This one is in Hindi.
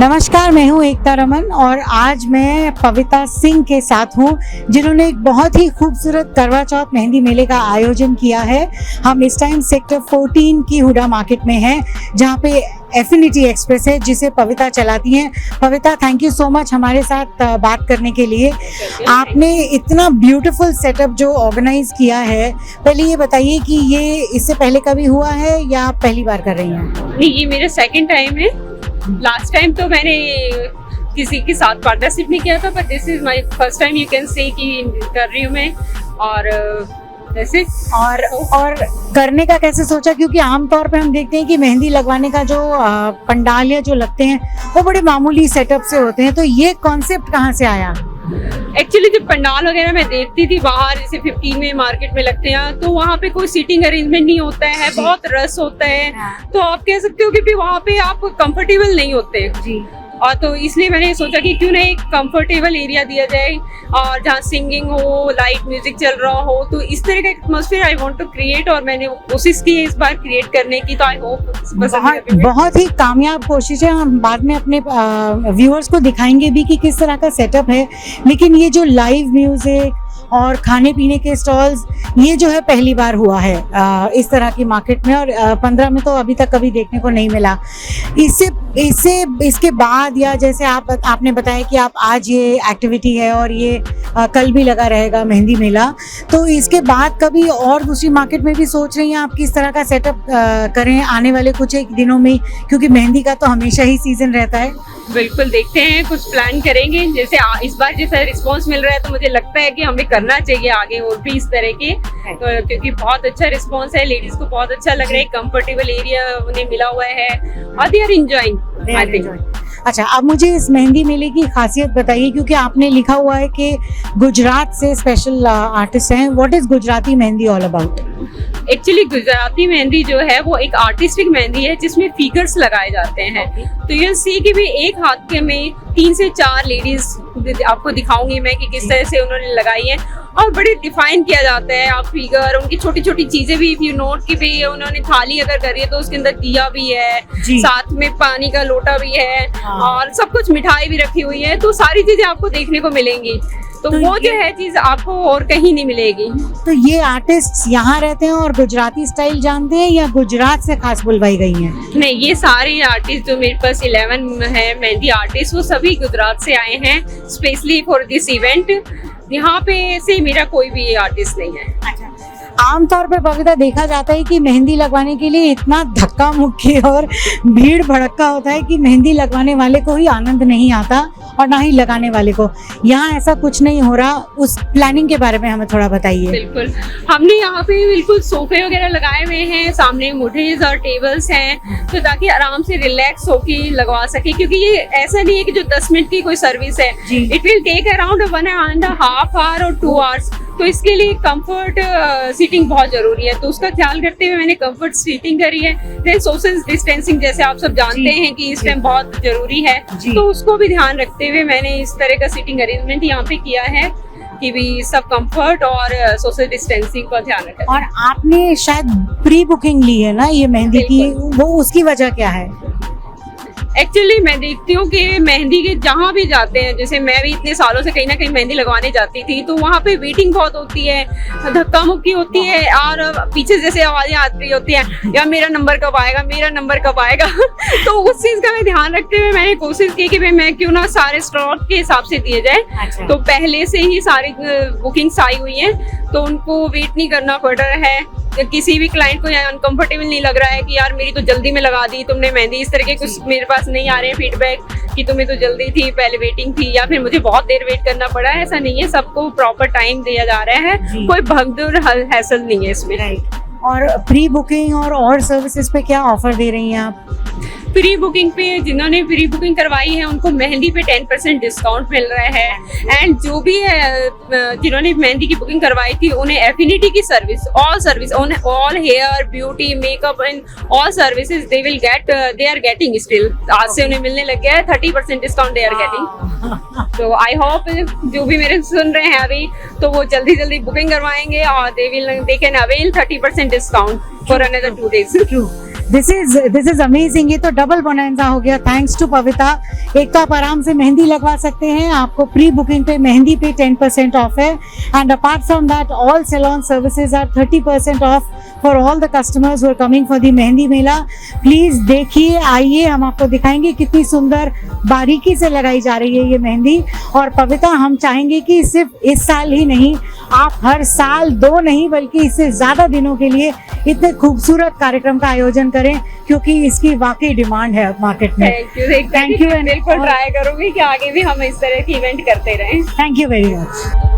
नमस्कार, मैं हूँ एकता रमन और आज मैं पविता सिंह के साथ हूँ जिन्होंने एक बहुत ही खूबसूरत करवा चौथ मेहंदी मेले का आयोजन किया है। हम इस टाइम सेक्टर 14 की हुडा मार्केट में हैं जहाँ पे एफिनिटी एक्सप्रेस है जिसे पविता चलाती हैं। Pavita, thank you so much हमारे साथ बात करने के लिए। आपने इतना ब्यूटीफुल सेटअप जो ऑर्गेनाइज किया है, पहले ये बताइए कि ये इससे पहले कभी हुआ है या आप पहली बार कर रही हैं? नहीं, ये मेरा सेकंड टाइम है। लास्ट टाइम तो मैंने किसी के साथ पार्टनरशिप नहीं किया था, पर this is my first time you can say कि कर रही हूँ मैं। और वैसे और करने का कैसे सोचा? क्योंकि आमतौर पे हम देखते हैं कि मेहंदी लगवाने का जो पंडाल या जो लगते हैं वो बड़े मामूली सेटअप से होते हैं, तो ये कॉन्सेप्ट कहाँ से आया? एक्चुअली जब पंडाल वगैरह मैं देखती थी बाहर, जैसे 15 में मार्केट में लगते हैं, तो वहाँ पे कोई सीटिंग अरेंजमेंट नहीं होता है, बहुत रश होता है। तो आप कह सकते हो कि वहाँ पे आप कंफर्टेबल नहीं होते जी। और तो इसलिए मैंने सोचा कि क्यों ना एक कंफर्टेबल एरिया दिया जाए और जहाँ सिंगिंग हो, लाइट म्यूजिक चल रहा हो, तो इस तरह का atmosphere I want to create. और मैंने कोशिश की है इस बार क्रिएट करने की, तो आई होप बहुत ही कामयाब कोशिश है। हम बाद में अपने व्यूअर्स को दिखाएंगे भी कि किस तरह का सेटअप है, लेकिन ये जो लाइव म्यूजिक और खाने पीने के स्टॉल्स, ये जो है पहली बार हुआ है इस तरह की मार्केट में, और 15 में तो अभी तक कभी देखने को नहीं मिला। इसके बाद, या जैसे आपने बताया कि आप आज ये एक्टिविटी है और ये कल भी लगा रहेगा मेहंदी मेला, तो इसके बाद कभी और दूसरी मार्केट में भी सोच रही हैं आप किस तरह का सेटअप करें आने वाले कुछ एक दिनों में? क्योंकि मेहंदी का तो हमेशा ही सीजन रहता है। बिल्कुल, देखते हैं, कुछ प्लान करेंगे। जैसे इस बार जैसा रिस्पांस मिल रहा है, तो मुझे लगता है कि हमें करना चाहिए आगे और भी इस तरह के, तो क्योंकि बहुत अच्छा रिस्पांस है, लेडीज को बहुत अच्छा लग रहा है, कंफर्टेबल एरिया उन्हें मिला हुआ है और they are enjoying, I think. अच्छा, अब मुझे इस मेहंदी मेले की खासियत बताइए, क्योंकि आपने लिखा हुआ है कि गुजरात से स्पेशल आर्टिस्ट हैं। What is Gujarati mehndi all about? Actually Gujarati mehndi जो है वो एक आर्टिस्टिक मेहंदी है जिसमें फिगर्स लगाए जाते हैं। तो ये सी कि भी एक हाथ के में 3 से 4 लेडीज आपको दिखाऊंगी मैं कि किस तरह से उन्होंने लगाई है, और बड़े डिफाइन किया जाता है आप फिगर, उनकी छोटी छोटी चीजें भी। इफ यू नोट कि भाई उन्होंने थाली अगर करी है तो उसके अंदर दिया भी है, साथ में पानी का लोटा भी है, और सब कुछ मिठाई भी रखी हुई है। तो सारी चीजें आपको देखने को मिलेंगी, तो वो जो है चीज आपको और कहीं नहीं मिलेगी। तो ये आर्टिस्ट यहाँ रहते हैं और गुजराती स्टाइल जानते हैं या गुजरात से खास बुलवाई गई हैं? नहीं, ये सारे आर्टिस्ट जो मेरे पास 11 है मेहंदी आर्टिस्ट, वो सभी गुजरात से आए हैं स्पेशली फॉर दिस इवेंट। यहाँ पे से मेरा कोई भी आर्टिस्ट नहीं है। अच्छा, आमतौर पे पविता देखा जाता है कि मेहंदी लगवाने के लिए इतना धक्का मुक्की और भीड़ भड़क्का होता है कि मेहंदी लगवाने वाले को ही आनंद नहीं आता और ना ही लगाने वाले को। यहाँ ऐसा कुछ नहीं हो रहा, उस प्लानिंग के बारे में हमें थोड़ा बताइए। बिल्कुल, हमने यहाँ पे बिल्कुल सोफे वगैरह लगाए हुए हैं, सामने मुठेज और टेबल्स हैं, तो ताकि आराम से रिलैक्स होके लगवा सके। क्योंकि ये ऐसा नहीं है कि जो 10 मिनट की कोई सर्विस है, it will take around 1.5 hour और 2 आवर्स। तो इसके लिए कंफर्ट सीटिंग बहुत जरूरी है, तो उसका ख्याल करते हुए मैंने कंफर्ट सीटिंग करी है। देन सोशल डिस्टेंसिंग जैसे आप सब जानते हैं कि इस टाइम बहुत जरूरी है, तो उसको भी ध्यान रखते हुए मैंने इस तरह का सीटिंग अरेंजमेंट यहाँ पे किया है कि भी सब कंफर्ट और सोशल डिस्टेंसिंग का ध्यान रखें। और आपने शायद प्री बुकिंग ली है ना ये मेहंदी की, वो उसकी वजह क्या है? एक्चुअली मैं देखती हूँ कि मेहंदी के जहाँ भी जाते हैं, जैसे मैं भी इतने सालों से कहीं ना कहीं मेहंदी लगवाने जाती थी, तो वहाँ पे वेटिंग बहुत होती है, धक्का मुक्की होती है, और पीछे जैसे आवाजें आती होती है, या मेरा नंबर कब आएगा, मेरा नंबर कब आएगा। तो उस चीज का मैं ध्यान रखते हुए मैंने कोशिश की कि भाई मैं क्यों ना सारे स्लॉट के हिसाब से दिए जाए। अच्छा। तो पहले से ही सारी बुकिंग्स आई हुई है, तो उनको वेट नहीं करना पड़ रहा है। किसी भी क्लाइंट को अनकंफर्टेबल नहीं लग रहा है कि यार मेरी तो जल्दी में लगा दी तुमने मेहंदी, इस तरह के कुछ मेरे पास नहीं आ रहे हैं फीडबैक कि तुम्हें तो जल्दी थी, पहले वेटिंग थी, या फिर मुझे बहुत देर वेट करना पड़ा है। ऐसा नहीं है, सबको प्रॉपर टाइम दिया जा रहा है, कोई भगदड़ हैसल नहीं है इसमें। और प्री बुकिंग और सर्विसेज पे क्या ऑफर दे रही हैं आप? प्री बुकिंग पे जिन्होंने प्री बुकिंग करवाई है उनको मेहंदी पे 10% डिस्काउंट मिल रहा है, एंड जो भी है जिन्होंने मेहंदी की बुकिंग करवाई थी उन्हें एफिनिटी की service, all hair beauty makeup and all services they will get, they are getting still. आज से उन्हें मिलने लग गया है 30% डिस्काउंट दे आर गेटिंग। तो आई होप जो भी मेरे सुन रहे हैं अभी, तो वो जल्दी जल्दी बुकिंग करवाएंगे और they can avail 30% discount for another 2 days। This is amazing. ये तो डबल बोनांजा हो गया थैंक्स टू पविता। एक तो आप आराम से मेहंदी लगवा सकते हैं, आपको प्री बुकिंग पे मेहंदी पे 10% ऑफ है, and apart from that all salon services are 30% off for all the customers who are coming for the Mehndi Mela. Please देखिए, आइए, हम आपको दिखाएंगे कितनी सुंदर बारीकी से लगाई जा रही है ये मेहंदी। और पविता, हम चाहेंगे कि सिर्फ इस साल ही नहीं, आप हर साल 2 नहीं बल्कि इससे ज्यादा दिनों के लिए इतने खूबसूरत कार्यक्रम का आयोजन करें, क्योंकि इसकी वाकई डिमांड है मार्केट में। Thank you. बिल्कुल ट्राई करूंगी कि आगे भी हम इस तरह की इवेंट करते रहें। Thank you very much.